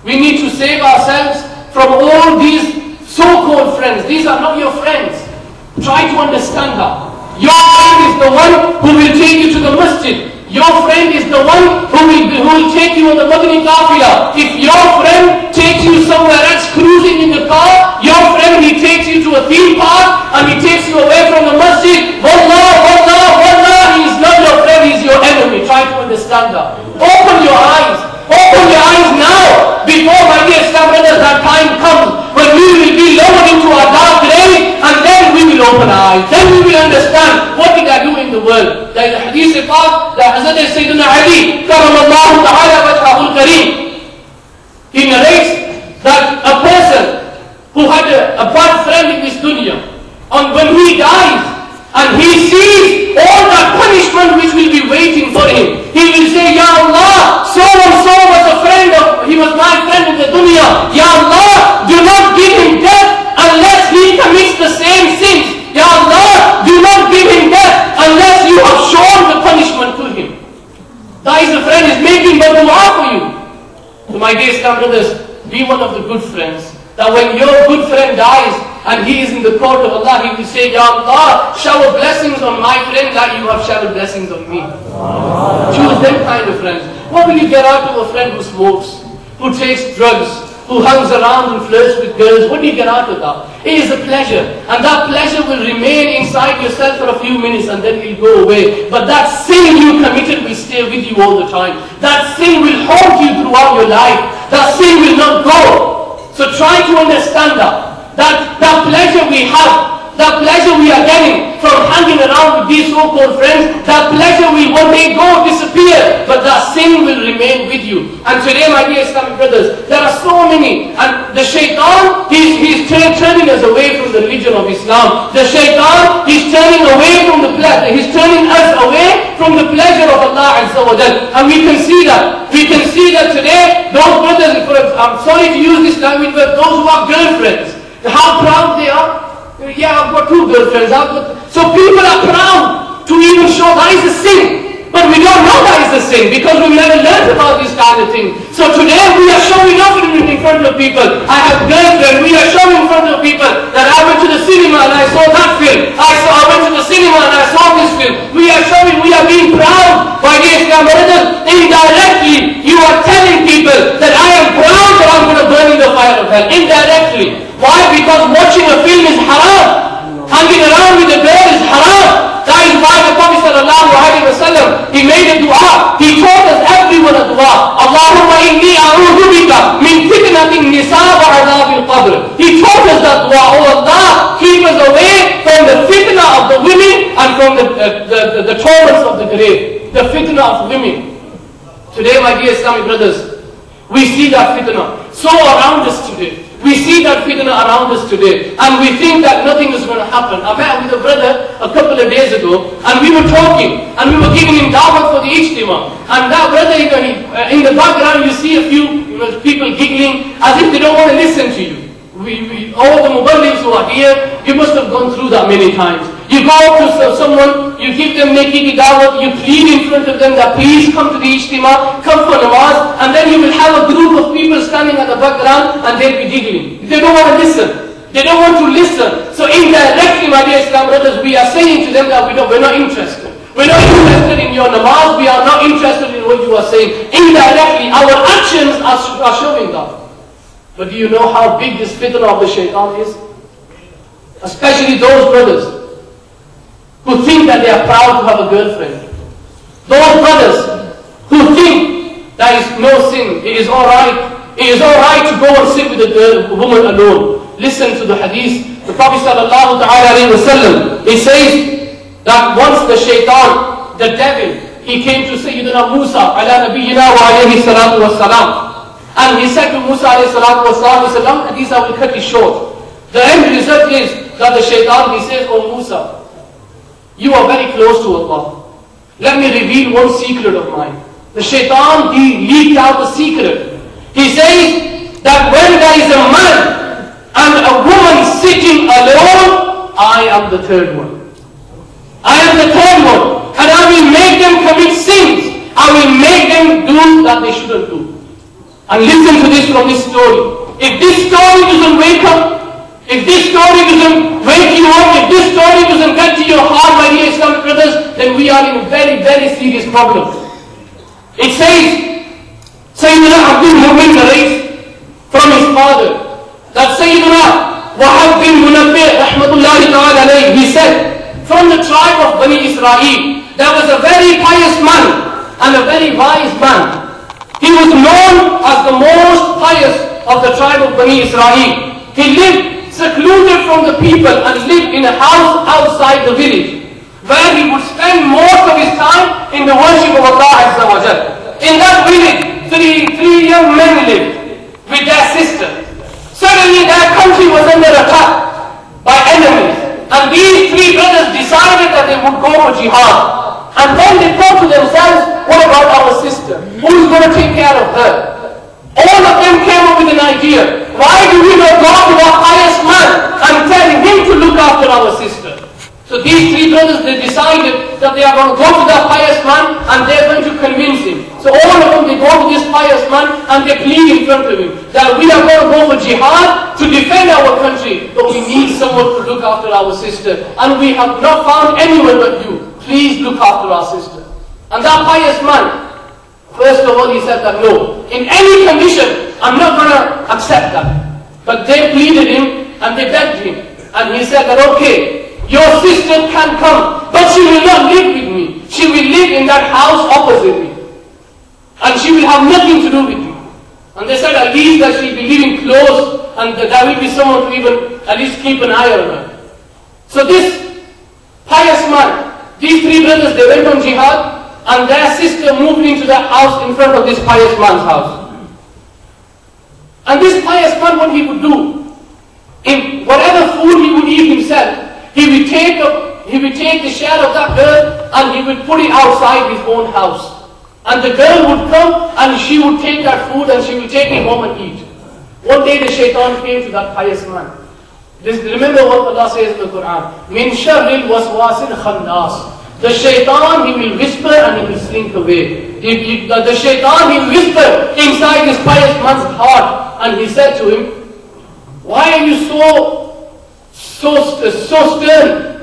We need to save ourselves from all these so-called friends. These are not your friends. Try to understand that. Your friend is the one who will take you to the masjid. Your friend is the one who will take you on the Madani Qafila. If your friend takes you somewhere else cruising in the car, your friend, he takes you to a theme park and he takes you away from the masjid. Wallah, wallah, wallah, he is not your friend, he is your enemy. Try to understand that. Open your eyes. Open your eyes now, before, my dear Islam brothers, that time comes when we will be lowered into our dark grave, and then we will open our eyes. Then we will understand, what did I do in the world? There is a hadith of that Hazrat-e-Sayyidina Ali, Karamallahu ta'ala wajhahul kareem. He narrates that a person who had a bad friend in this dunya, and when he dies, and he sees all that punishment which will be waiting for him, he will say, Ya Allah, so and so was a friend of, he was my friend in the dunya. Ya Allah, do not give him death unless he commits the same sins. Ya Allah, do not give him death unless you have shown the punishment to him. That is the friend is making the dua for you. So my dear Islam brothers, be one of the good friends. That when your good friend dies, and he is in the court of Allah, he will say, Ya Allah, shower blessings on my friend like you have showered blessings on me. Choose them kind of friends. What will you get out of a friend who smokes, who takes drugs, who hangs around and flirts with girls? What do you get out of that? It is a pleasure. And that pleasure will remain inside yourself for a few minutes and then it will go away. But that sin you committed will stay with you all the time. That sin will haunt you throughout your life. That sin will not go. So try to understand that pleasure we have, that pleasure we are getting from hanging around with these so-called friends, that pleasure will one day go, disappear, but that sin will remain with you. And today, my dear Islamic brothers, there are so many, and the shaitan, he's turning us away from the religion of Islam. The shaitan, he's turning away from the pleasure, he's turning us away from the pleasure of Allah Azza wa Jal. And we can see that. We can see that today, those brothers, I'm sorry to use this language, but those who have girlfriends, how proud they are. Yeah, I've got 2 girlfriends. So people are proud to even show that is a sin. But we don't know that is a sin because we've never learned about this kind of thing. So today we are showing off in front of people. I have girlfriend. We are showing in front of people that I went to the cinema and I saw that film. I went to the cinema and I saw this film. We are showing, we are being proud. By the Islam brothers, indirectly you are telling people that I am proud that I'm going to burn in the fire of hell. Indirectly. Why? Because watching a film is haram. Hanging around with a girl is haram. That is why the Prophet ﷺ, he made a dua. He taught us everyone a dua. Allahumma inni a'udhu bika min fitnatin nisa wa adhabil qabr. He taught us that dua. Oh Allah, keep us away from the fitna of the women and from the torments of the grave. The fitna of women. Today, my dear Islamic brothers, we see that fitna so around us today. We see that fitna around us today, and we think that nothing is going to happen. I met with a brother a couple of days ago, and we were talking, and we were giving him da'wat for the Ijtima. And that brother, in the background, you see a few people giggling as if they don't want to listen to you. All the Mubaligh-s who are here, you must have gone through that many times. You go up to someone, you give them Dawat, you plead in front of them that please come to the Ijtima, come for namaz, and then you will have a group of people standing at the background and they'll be giggling. They don't want to listen. They don't want to listen. So indirectly, my dear Islam brothers, we are saying to them that we're not interested. We're not interested in your namaz, we are not interested in what you are saying. Indirectly, our actions are showing that. But do you know how big this fitna of the shaitan is? Especially those brothers who think that they are proud to have a girlfriend. Those brothers who think that is no sin, it is alright. It is alright to go and sit with a woman alone. Listen to the hadith. The Prophet ﷺ, he says that once the shaitan, the devil, he came to Sayyidina Musa ala nabiyyina wa alayhi salatu wa salam. And he said to Musa alayhi salatu wa salam, he said, long hadith, I will cut it short. The end result is that the shaitan, he says, oh Musa, you are very close to Allah. Let me reveal one secret of mine. The shaitan, he leaked out the secret. He says that when there is a man and a woman sitting alone, I am the third one. I am the third one. And I will make them commit sins. I will make them do that they shouldn't do. And listen to this from this story. If this story doesn't wake up, if this story doesn't wake you up, if this story doesn't get to your heart, my dear Islamic brothers, then we are in a very, very serious problem. It says, Sayyidina Abdul Mu'min narrates from his father that Sayyidina Wahab bin Munabbih rahmatullahi ta'ala alayhi, he said, from the tribe of Bani Israel, there was a very pious man and a very wise man. He was known as the most pious of the tribe of Bani Israel. He lived secluded from the people and lived in a house outside the village, where he would spend most of his time in the worship of Allah Azza wa Jal. In that village, three young men lived with their sister. Suddenly their country was under attack by enemies, and these three brothers decided that they would go for jihad. And then they thought to themselves, what about our sister? Who's going to take care of her? All of them came up with an idea. Why do we not go to our pious man and tell him to look after our sister? So these three brothers, they decided that they are going to go to that pious man and they are going to convince him. So all of them, they go to this pious man and they plead in front of him that we are going to go for jihad to defend our country, but we need someone to look after our sister. And we have not found anyone but you. Please look after our sister. And that pious man, first of all, he said that no, in any condition, I'm not going to accept that. But they pleaded him and they begged him. And he said that, okay, your sister can come, but she will not live with me. She will live in that house opposite me. And she will have nothing to do with me. And they said at least that she will be living close and that there will be someone to even at least keep an eye on her. So this pious man, these three brothers, they went on jihad, and their sister moved into that house in front of this pious man's house. And this pious man, what he would do, in whatever food he would eat himself, he would take the share of that girl and he would put it outside his own house. And the girl would come and she would take that food and she would take it home and eat. One day the shaitan came to that pious man. Remember what Allah says in the Quran. Min sharril waswasil khannas. The shaitan, he will whisper and he will slink away. The shaitan, he will whisper inside this pious man's heart. And he said to him, why are you so stern?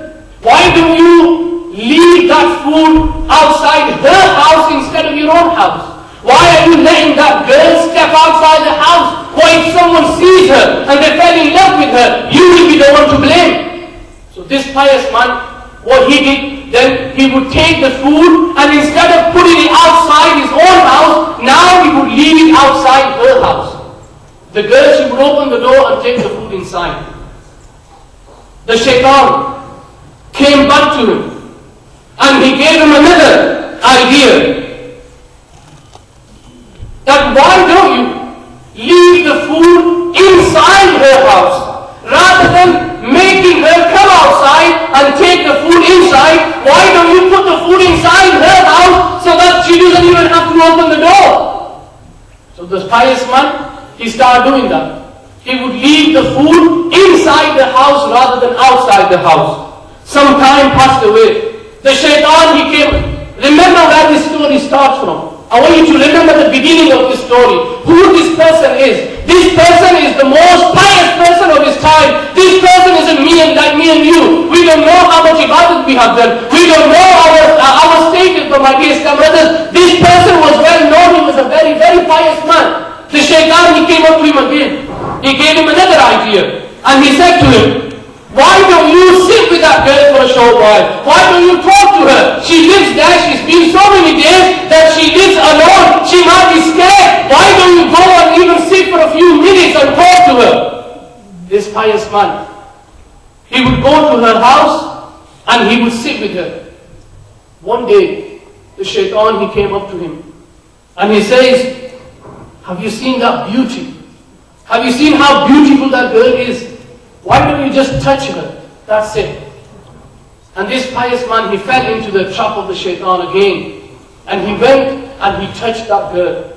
Why do you leave that food outside her house instead of your own house? Why are you letting that girl step outside the house? What if someone sees her and they fell in love with her? You will be the one to blame. So this pious man, what he did, then he would take the food and instead of putting it outside his own house, now he would leave it outside her house. The girl, she would open the door and take the food inside. The shaitan came back to him and he gave him another idea. That why don't you leave the food inside her house rather than making her come outside and take the food inside? Why don't you put the food inside her house so that she doesn't even have to open the door? So this pious man, he started doing that. He would leave the food inside the house rather than outside the house. Some time passed away. The shaitan, he came. Remember where this story starts from. I want you to remember the beginning of this story. Who this person is. This person is the most pious person of his time. This person isn't like me and you. We don't know how much ibadat we have done. We don't know our status, but my dear Islam brothers, this person was well known. He was a very, very pious man. The shaitan, he came up to him again. He gave him another idea. And he said to him, why don't you sit with that girl for a short while? Why don't you talk to her? She lives there. She's been so many days that she lives alone. She might be scared. Why don't you go and even sit for a few minutes and talk to her? This pious man, he would go to her house and he would sit with her. One day, the shaitan, he came up to him and he says, have you seen that beauty? Have you seen how beautiful that girl is? Why don't you just touch her? That's it. And this pious man, he fell into the trap of the shaitan again. And he went and he touched that girl.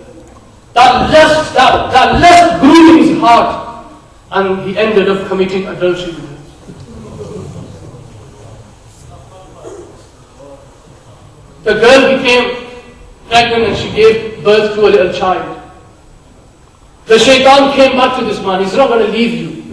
That lust grew in his heart. And he ended up committing adultery with her. The girl became pregnant and she gave birth to a little child. The shaitan came back to this man. He's not going to leave you.